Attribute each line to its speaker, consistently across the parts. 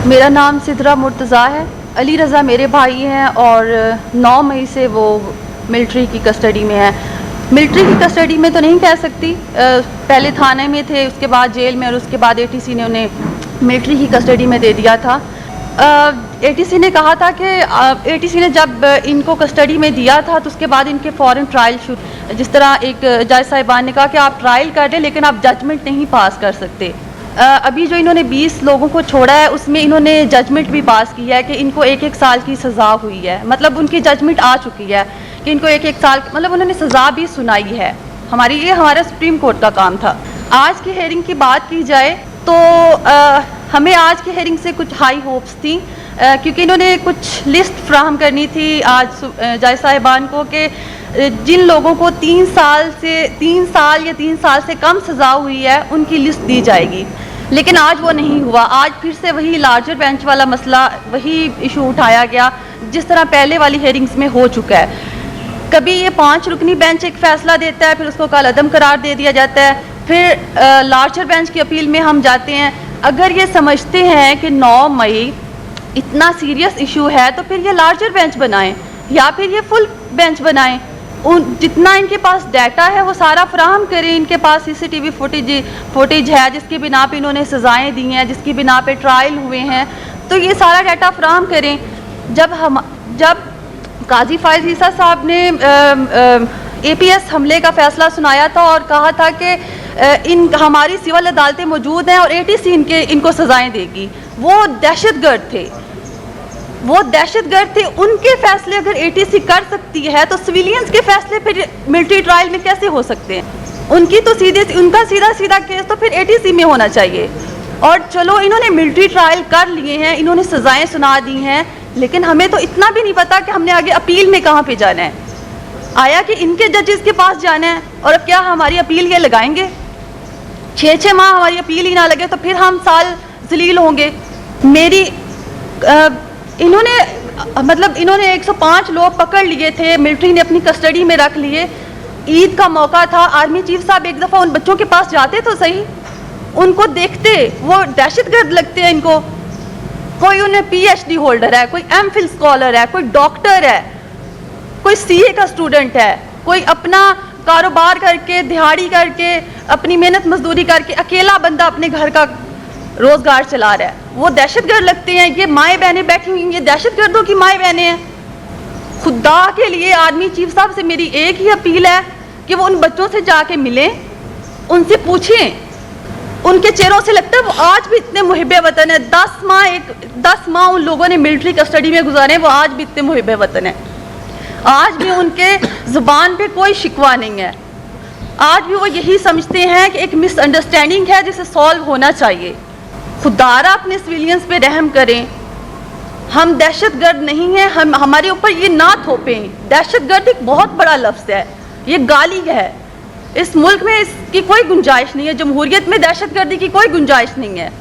Speaker 1: मेरा नाम सिद्रा मुर्तज़ा है। अली रज़ा मेरे भाई हैं और 9 मई से वो मिलिट्री की कस्टडी में है। मिलिट्री की कस्टडी में तो नहीं कह सकती, पहले थाने में थे, उसके बाद जेल में और उसके बाद एटीसी ने उन्हें मिलिट्री की कस्टडी में दे दिया था। एटीसी ने कहा था कि एटीसी ने जब इनको कस्टडी में दिया था तो उसके बाद इनके फ़ौरन ट्रायल शुरू, जिस तरह एक जज साहिबान ने कहा कि आप ट्रायल कर लें लेकिन आप जजमेंट नहीं पास कर सकते। अभी जो इन्होंने 20 लोगों को छोड़ा है उसमें इन्होंने जजमेंट भी पास की है कि इनको 1-1 साल की सज़ा हुई है, मतलब उनकी जजमेंट आ चुकी है कि इनको 1-1 साल, मतलब उन्होंने सज़ा भी सुनाई है। हमारा सुप्रीम कोर्ट का काम था। आज की हेयरिंग की बात की जाए तो हमें आज की हेयरिंग से कुछ हाई होप्स थी, क्योंकि इन्होंने कुछ लिस्ट फ्राहम करनी थी आज जज साहिबान को कि जिन लोगों को 3 साल या 3 साल से कम सज़ा हुई है उनकी लिस्ट दी जाएगी, लेकिन आज वो नहीं हुआ। आज फिर से वही लार्जर बेंच वाला मसला, वही इशू उठाया गया जिस तरह पहले वाली हेयरिंग्स में हो चुका है। कभी ये 5 रुकनी बेंच एक फ़ैसला देता है, फिर उसको कल अदम करार दे दिया जाता है, फिर लार्जर बेंच की अपील में हम जाते हैं। अगर ये समझते हैं कि 9 मई इतना सीरियस इशू है तो फिर ये लार्जर बेंच बनाएं या फिर ये फुल बेंच बनाएं। जितना इनके पास डाटा है वो सारा फ्राहम करें। इनके पास सीसीटीवी फुटेज है जिसकी बिना पे इन्होंने सज़ाएं दी हैं, जिसकी बिना पे ट्रायल हुए हैं, तो ये सारा डाटा फ्राहम करें। जब काजी फायज ईसा साहब ने APS हमले का फ़ैसला सुनाया था और कहा था कि हमारी सिविल अदालतें मौजूद हैं और ATC इनको सज़ाएं देगी, वो दहशतगर्द थे। उनके फैसले अगर ATC कर सकती है तो सिविलियंस के फैसले फिर मिलिट्री ट्रायल में कैसे हो सकते हैं? उनका सीधा केस तो फिर ATC में होना चाहिए। और चलो इन्होंने मिलिट्री ट्रायल कर लिए हैं, इन्होंने सज़ाएं सुना दी हैं, लेकिन हमें तो इतना भी नहीं पता कि हमने आगे अपील में कहाँ पे जाना है। आया कि इनके जजेस के पास जाना है और अब क्या हमारी अपील ये लगाएंगे? 6-6 माह हमारी अपील ही ना लगे तो फिर हम साल जलील होंगे। इन्होंने 105 लोग पकड़ लिए थे, मिलिट्री ने अपनी कस्टडी में रख लिए। ईद का मौका था, आर्मी चीफ साहब एक दफ़ा उन बच्चों के पास जाते तो सही, उनको देखते, वो दहशतगर्द लगते हैं इनको। कोई उन्हें PhD होल्डर है, कोई MPhil स्कॉलर है, कोई डॉक्टर है, कोई CA का स्टूडेंट है, कोई अपना कारोबार करके, दिहाड़ी करके, अपनी मेहनत मजदूरी करके अकेला बंदा अपने घर का रोजगार चला रहा है, वो दहशतगर्द लगते हैं। ये माएँ बहनें बैठी हुई हैं, ये दहशतगर्दों की माएँ बहनें हैं। खुदा के लिए आर्मी चीफ साहब से मेरी एक ही अपील है कि वो उन बच्चों से जाके मिलें, उनसे पूछें, उनके चेहरों से लगता है वो आज भी इतने मुहिब्बे वतन है। 10 माह उन लोगों ने मिलिट्री कस्टडी में गुजारे, वो आज भी इतने मुहिब्बे वतन है। आज भी उनके ज़ुबान पे कोई शिकवा नहीं है। आज भी वो यही समझते हैं कि एक मिसअंडरस्टैंडिंग है जिसे सॉल्व होना चाहिए। खुदारा अपने सिविलियंस पे रहम करें। हम दहशतगर्द नहीं हैं, हमारे ऊपर ये ना थोपें। दहशतगर्द एक बहुत बड़ा लफ्ज़ है, ये गाली है। इस मुल्क में इसकी कोई गुंजाइश नहीं है, जमहूरियत में दहशतगर्दी की कोई गुंजाइश नहीं है।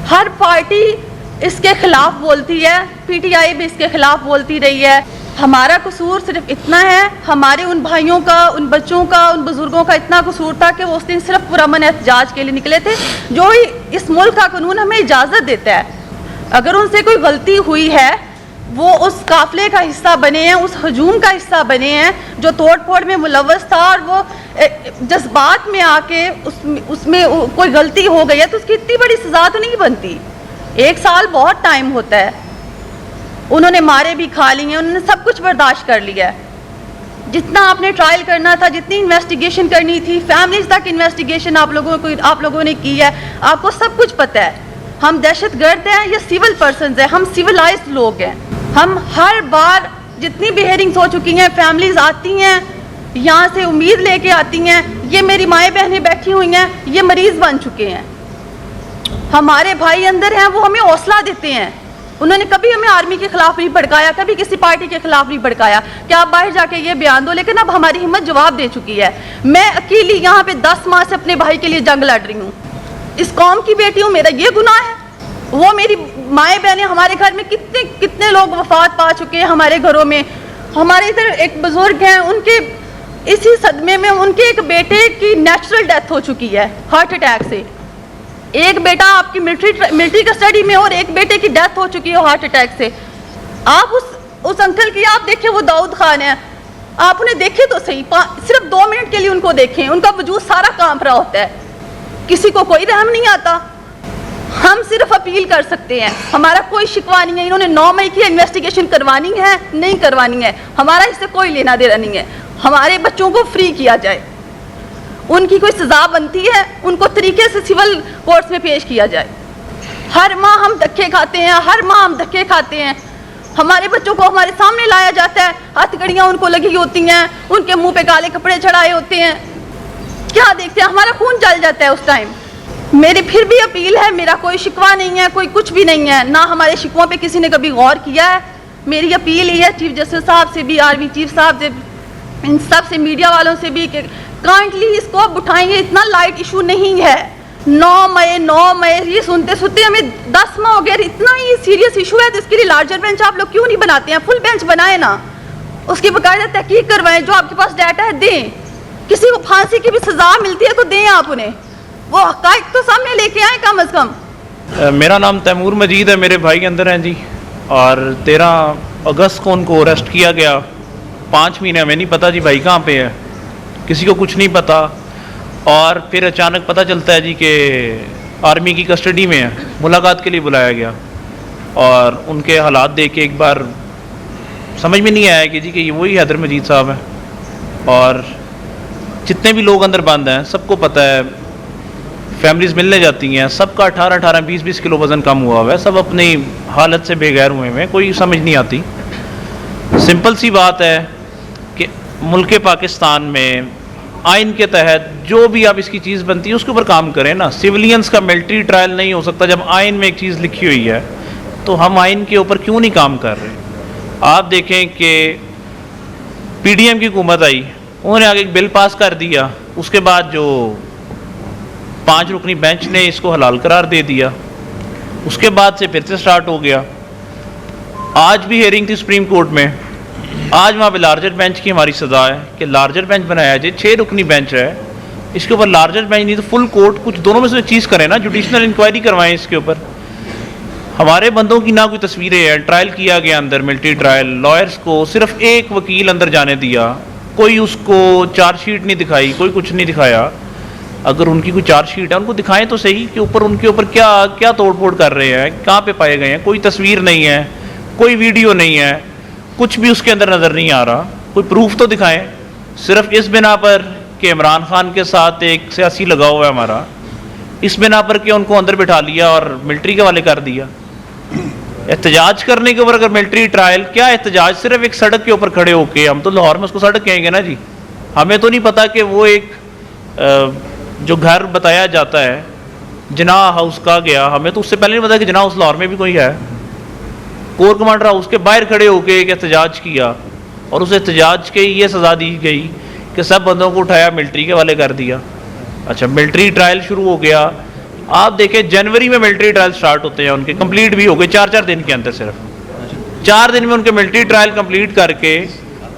Speaker 1: हर पार्टी इसके खिलाफ बोलती है, PTI भी इसके खिलाफ बोलती रही है। हमारा कसूर सिर्फ इतना है, हमारे उन भाइयों का, उन बच्चों का, उन बुजुर्गों का इतना कसूर था कि वो उस दिन सिर्फ पुरअमन एहतजाज के लिए निकले थे, जो ही इस मुल्क का कानून हमें इजाज़त देता है। अगर उनसे कोई गलती हुई है, वो उस काफिले का हिस्सा बने हैं, उस हजूम का हिस्सा बने हैं जो तोड़ फोड़ में मुलव्वस था और वो जज्बात में आके उसमें कोई गलती हो गई है तो उसकी इतनी बड़ी सज़ा तो नहीं बनती। 1 साल बहुत टाइम होता है। उन्होंने मारे भी खा ली हैं, उन्होंने सब कुछ बर्दाश्त कर लिया है। जितना आपने ट्रायल करना था, जितनी इन्वेस्टिगेशन करनी थी, फैमिलीज तक इन्वेस्टिगेशन आप लोगों ने की है, आपको सब कुछ पता है। हम दहशतगर्द हैं या सिविल पर्सन्स हैं? हम सिविलाइज्ड लोग हैं। हम हर बार जितनी भी हेयरिंग्स हो चुकी हैं, फैमिलीज आती हैं, यहाँ से उम्मीद लेके आती हैं, ये मेरी माएँ बहनें बैठी हुई हैं, ये मरीज बन चुके हैं। हमारे भाई अंदर हैं, वो हमें हौसला देते हैं। उन्होंने कभी हमें आर्मी के खिलाफ नहीं भड़काया, कभी किसी पार्टी के खिलाफ नहीं भड़काया कि आप बाहर जाके ये बयान दो, लेकिन अब हमारी हिम्मत जवाब दे चुकी है। मैं अकेली यहाँ पे 10 माह से अपने भाई के लिए जंग लड़ रही हूँ। इस कौम की बेटी हूँ, मेरा ये गुनाह है? वो मेरी माएँ बहनें, हमारे घर में कितने लोग वफात पा चुके हैं हमारे घरों में। हमारे इधर एक बुजुर्ग हैं, उनके इसी सदमे में उनके एक बेटे की नेचुरल डेथ हो चुकी है हार्ट अटैक से। एक बेटा आपकी मिलिट्री कस्टडी में और एक बेटे की डेथ हो चुकी है हार्ट अटैक से। आप उस अंकल की आप देखें, वो दाऊद खान है, आप उन्हें देखें तो सही, सिर्फ 2 मिनट के लिए उनको देखें, उनका वजूद सारा कांप रहा होता है, किसी को कोई रहम नहीं आता। हम सिर्फ अपील कर सकते हैं, हमारा कोई शिकवा नहीं है। इन्होंने 9 मई की इन्वेस्टिगेशन करवानी है, नहीं करवानी है, हमारा इससे कोई लेना देना नहीं है। हमारे बच्चों को फ्री किया जाए, उनकी कोई सजा बनती है, उनको तरीके से सिविल कोर्ट्स में पेश किया जाए। हर माह हम धक्के खाते हैं, हर माह हम धक्के खाते हैं। हमारे बच्चों को हमारे सामने लाया जाता है, हथकड़ियाँ उनको लगी होती हैं, उनके मुंह पे काले कपड़े चढ़ाए होते हैं, क्या देखते हैं, हमारा खून जल जाता है उस टाइम। मेरी फिर भी अपील है, मेरा कोई शिकवा नहीं है, कोई कुछ भी नहीं है, ना हमारे शिकवों पे किसी ने कभी गौर किया है। मेरी अपील ये है चीफ जस्टिस साहब से भी, आर्मी चीफ साहब से, इन सब से, मीडिया वालों से भी, कि काइंडली इसको अब उठाएंगे, इतना लाइट इशू नहीं है। 9 मई ये सुनते सुनते हमें 10 माह हो गए, इतना ही सीरियस इशू है तो इसके लिए लार्जर बेंच आप लोग क्यों नहीं बनाते हैं? फुल बेंच बनाए ना, उसकी बाकायदा तहकीक करवाएं, जो आपके पास डाटा है दें, किसी को फांसी की भी सजा मिलती है तो दें आप उन्हें, वो हक़ाइक़ तो सामने लेके आए कम अज़ कम।
Speaker 2: मेरा नाम तैमूर मजीद है, मेरे भाई अंदर हैं जी, और 13 अगस्त को उनको अरेस्ट किया गया। 5 महीने हमें नहीं पता जी भाई कहाँ पे है, किसी को कुछ नहीं पता। और फिर अचानक पता चलता है जी कि आर्मी की कस्टडी में है, मुलाकात के लिए बुलाया गया, और उनके हालात देख के एक बार समझ में नहीं आया कि जी कि ये वही हैदर मजीद साहब हैं। और जितने भी लोग अंदर बंद हैं सबको पता है, फैमिलीज़ मिलने जाती हैं, सबका 18-18, 20-20 किलो वज़न कम हुआ हुआ है, सब अपनी हालत से बेगैर हुए हैं, कोई समझ नहीं आती। सिंपल सी बात है कि मुल्क पाकिस्तान में आइन के तहत जो भी आप इसकी चीज़ बनती है उसके ऊपर काम करें ना। सिविलियंस का मिलिट्री ट्रायल नहीं हो सकता। जब आइन में एक चीज़ लिखी हुई है तो हम आइन के ऊपर क्यों नहीं काम कर रहे? आप देखें कि PDM की हुकूमत आई, उन्होंने आगे एक बिल पास कर दिया, उसके बाद जो 5 रुकनी बेंच ने इसको हलाल करार दे दिया, उसके बाद से फिर से स्टार्ट हो गया। आज भी हेयरिंग थी सुप्रीम कोर्ट में, आज वहाँ पे लार्जर बेंच की हमारी सज़ा है कि लार्जर बेंच बनाया जाए। 6 रुकनी बेंच है, इसके ऊपर लार्जर बेंच नहीं तो फुल कोर्ट, कुछ दोनों में से चीज़ करें ना, जुडिशनल इंक्वायरी करवाएं इसके ऊपर। हमारे बंदों की ना कोई तस्वीरें हैं, ट्रायल किया गया अंदर, मिलिट्री ट्रायल, लॉयर्स को सिर्फ एक वकील अंदर जाने दिया, कोई उसको चार्जशीट नहीं दिखाई, कोई कुछ नहीं दिखाया। अगर उनकी कोई चार्जशीट है उनको दिखाएं तो सही कि उनके ऊपर क्या क्या तोड़ फोड़ कर रहे हैं, कहाँ पे पाए गए हैं। कोई तस्वीर नहीं है, कोई वीडियो नहीं है, कुछ भी उसके अंदर नज़र नहीं आ रहा, कोई प्रूफ तो दिखाएं। सिर्फ इस बिना पर कि इमरान खान के साथ एक सियासी लगाव है हमारा, इस बिना पर कि उनको अंदर बिठा लिया और मिलिट्री के वाले कर दिया। एहतजाज करने के ऊपर अगर मिलिट्री ट्रायल, क्या एहतजाज सिर्फ एक सड़क के ऊपर खड़े होके, हम तो लाहौर में उसको सड़क कहेंगे ना जी, हमें तो नहीं पता कि वो एक जो घर बताया जाता है जिनाह हाउस का गया, हमें तो उससे पहले नहीं पता कि जिनाह हाउस लाहौर में भी कोई है। कोर कमांडर हाउस के बाहर खड़े होके एक एहतजाज किया और उस एहतजाज के ये सज़ा दी गई कि सब बंदों को उठाया मिलिट्री के वाले कर दिया। अच्छा, मिलिट्री ट्रायल शुरू हो गया, आप देखें जनवरी में मिलिट्री ट्रायल स्टार्ट होते हैं उनके, कंप्लीट भी हो गए 4-4 दिन के अंदर, सिर्फ 4 दिन में उनके मिलिट्री ट्रायल कंप्लीट करके,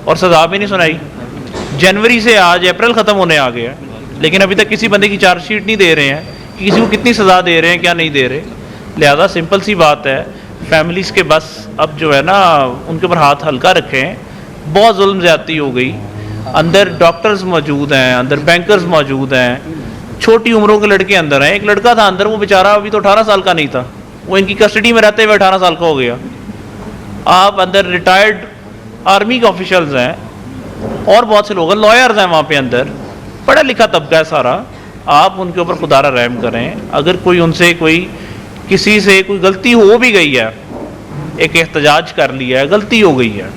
Speaker 2: और सज़ा भी नहीं सुनाई। जनवरी से आज अप्रैल ख़त्म होने आ गया, लेकिन अभी तक किसी बंदे की चार्जशीट नहीं दे रहे हैं कि किसी को कितनी सज़ा दे रहे हैं, क्या नहीं दे रहे। लिहाजा सिंपल सी बात है, फैमिलीज़ के बस अब जो है ना उनके ऊपर हाथ हल्का रखें। बहुत जुल्म ज़्यादती हो गई, अंदर डॉक्टर्स मौजूद हैं, अंदर बैंकर्स मौजूद हैं, छोटी उम्रों के लड़के अंदर हैं। एक लड़का था अंदर, वो बेचारा अभी तो 18 साल का नहीं था, वो इनकी कस्टडी में रहते हुए 18 साल का हो गया। आप अंदर रिटायर्ड आर्मी के ऑफिशियल्स हैं और बहुत से लोग हैं, लॉयर्स हैं वहाँ पे अंदर, पढ़ा लिखा तबका है सारा। आप उनके ऊपर खुदारा रहम करें। अगर कोई उनसे किसी से कोई गलती हो भी गई है, एक एहतजाज कर लिया है, गलती हो गई है,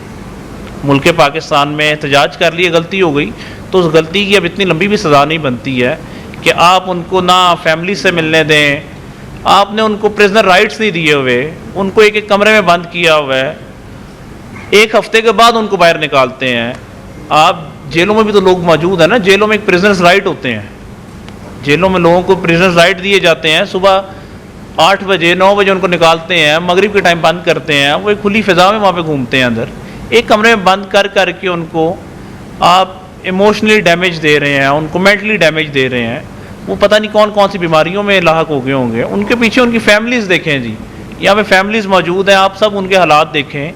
Speaker 2: मुल्क पाकिस्तान में एहतजाज कर लिया, गलती हो गई, तो उस गलती की अब इतनी लंबी भी सज़ा नहीं बनती है कि आप उनको ना फैमिली से मिलने दें। आपने उनको प्रिजनर राइट्स नहीं दिए हुए, उनको एक एक कमरे में बंद किया हुआ है, 1 हफ्ते के बाद उनको बाहर निकालते हैं। आप जेलों में भी तो लोग मौजूद हैं ना, जेलों में एक प्रिजनर्स राइट होते हैं, जेलों में लोगों को प्रिजनर्स राइट दिए जाते हैं। सुबह 8 बजे 9 बजे उनको निकालते हैं, मगरिब के टाइम बंद करते हैं, वो एक खुली फिजा में वहाँ पे घूमते हैं अंदर, एक कमरे में बंद कर करके उनको आप इमोशनली डैमेज दे रहे हैं, उनको मेंटली डैमेज दे रहे हैं। वो पता नहीं कौन कौन सी बीमारियों में लाहक हो गए होंगे। उनके पीछे उनकी फैमिलीज़ देखें जी, यहाँ पे फैमिलीज़ मौजूद हैं, आप सब उनके हालात देखें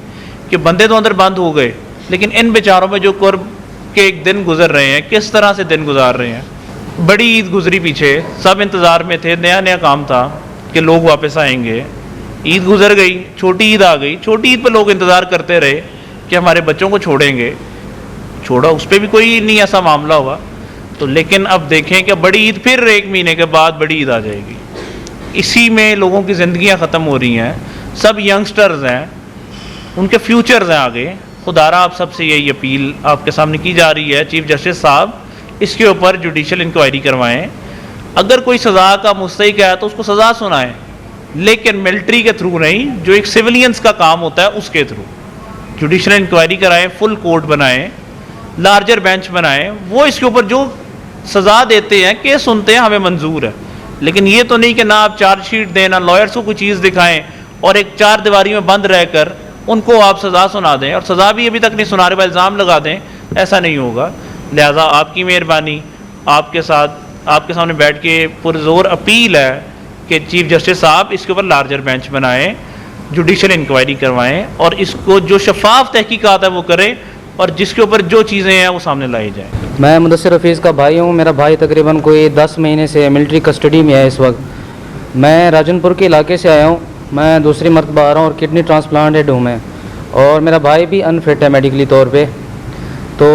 Speaker 2: कि बंदे तो अंदर बंद हो गए, लेकिन इन बेचारों में जो कुर्ब के एक दिन गुजर रहे हैं, किस तरह से दिन गुजार रहे हैं। बड़ी ईद गुजरी पीछे, सब इंतज़ार में थे, नया नया काम था कि लोग वापस आएंगे। ईद गुजर गई, छोटी ईद आ गई, छोटी ईद पर लोग इंतज़ार करते रहे कि हमारे बच्चों को छोड़ेंगे, छोड़ा, उस पर भी कोई नहीं ऐसा मामला हुआ। तो लेकिन अब देखें कि बड़ी ईद फिर 1 महीने के बाद बड़ी ईद आ जाएगी। इसी में लोगों की ज़िंदगियां ख़त्म हो रही हैं, सब यंगस्टर्स हैं, उनके फ्यूचर्स हैं आगे। खुदारा आप सबसे यही अपील आपके सामने की जा रही है, चीफ जस्टिस साहब इसके ऊपर जुडिशल इंक्वायरी करवाएं। अगर कोई सज़ा का मुस्तहिक है तो उसको सज़ा सुनाएं, लेकिन मिलिट्री के थ्रू नहीं, जो एक सिविलियंस का काम होता है उसके थ्रू जुडिशल इंक्वायरी कराएं, फुल कोर्ट बनाएं, लार्जर बेंच बनाएं। वो इसके ऊपर जो सज़ा देते हैं, केस सुनते हैं, हमें मंजूर है। लेकिन ये तो नहीं कि ना आप चार्जशीट दें, ना लॉयर्स को कोई चीज़ दिखाएं और एक 4 दीवारी में बंद रहकर उनको आप सज़ा सुना दें, और सज़ा भी अभी तक नहीं सुना रहे, पर इल्ज़ाम लगा दें। ऐसा नहीं होगा। लिहाजा आपकी मेहरबानी, आपके साथ आपके सामने बैठ के पुरजोर अपील है कि चीफ जस्टिस साहब इसके ऊपर लार्जर बेंच बनाएं, जुडिशल इंक्वायरी करवाएं और इसको जो शफाफ तहकीकात है वो करें और जिसके ऊपर जो चीज़ें हैं वो सामने लाई जाएं।
Speaker 3: मैं मुदस्सिर हफीज़ का भाई हूँ। मेरा भाई तकरीबन कोई 10 महीने से मिलिट्री कस्टडी में है इस वक्त। मैं राजनपुर के इलाके से आया हूँ। मैं दूसरी मरतबा आ रहा हूँ और किडनी ट्रांसप्लांटेड हूँ मैं, और मेरा भाई भी अनफिट है मेडिकली तौर पे। तो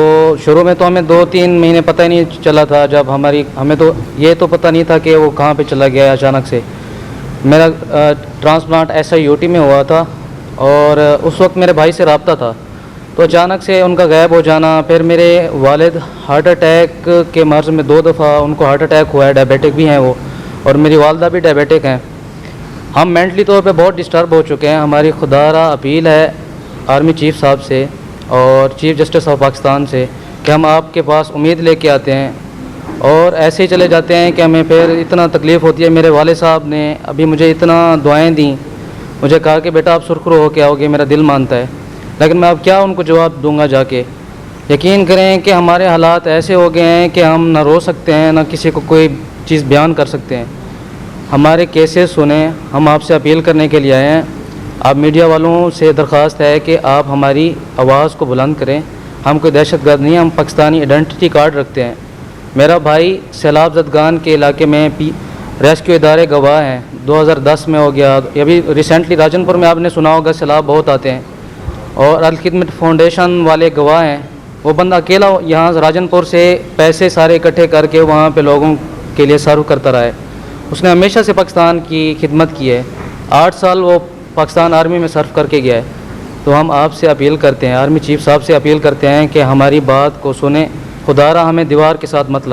Speaker 3: शुरू में तो हमें 2-3 महीने पता ही नहीं चला था, जब हमें तो ये तो पता नहीं था कि वो कहाँ पे चला गया अचानक से। मेरा ट्रांसप्लांट SIUT में हुआ था और उस वक्त मेरे भाई से रब्ता था, तो अचानक से उनका गायब हो जाना। फिर मेरे वालिद हार्ट अटैक के मर्ज़ में 2 दफ़ा उनको हार्ट अटैक हुआ है, डायबिटिक भी हैं वो, और मेरी वालदा भी डायबिटिक हैं। हम मेंटली तौर पे बहुत डिस्टर्ब हो चुके हैं। हमारी खुदारा अपील है आर्मी चीफ साहब से और चीफ जस्टिस ऑफ पाकिस्तान से कि हम आपके पास उम्मीद लेके आते हैं और ऐसे ही चले जाते हैं कि हमें फिर इतना तकलीफ़ होती है। मेरे वाले साहब ने अभी मुझे इतना दुआएं दी, मुझे कहा कि बेटा आप सुरखरू हो के आओगे, मेरा दिल मानता है, लेकिन मैं अब क्या उनको जवाब दूंगा जाके। यकीन करें कि हमारे हालात ऐसे हो गए हैं कि हम ना रो सकते हैं, ना किसी को कोई चीज़ बयान कर सकते हैं। हमारे केसेस सुने, हम आपसे अपील करने के लिए आए हैं। आप मीडिया वालों से दरख्वास्त है कि आप हमारी आवाज़ को बुलंद करें। हम कोई दहशतगर्द नहीं, हम पाकिस्तानी आइडेंटिटी कार्ड रखते हैं। मेरा भाई सैलाब ज़दगान के इलाके में रेस्क्यू इदारे गवाह हैं, 2010 में हो गया। अभी रिसेंटली राजनपुर में आपने सुना होगा, सैलाब बहुत आते हैं, और अल खिदमत फाउंडेशन वाले गवाह हैं। वो बंदा अकेला यहाँ राजनपुर से पैसे सारे इकट्ठे करके वहाँ पे लोगों के लिए सर्व करता रहा है। उसने हमेशा से पाकिस्तान की खिदमत की है। 8 साल वो पाकिस्तान आर्मी में सर्व करके गया है। तो हम आपसे अपील करते हैं, आर्मी चीफ साहब से अपील करते हैं कि हमारी बात को सुने। खुदारा हमें दीवार के साथ मत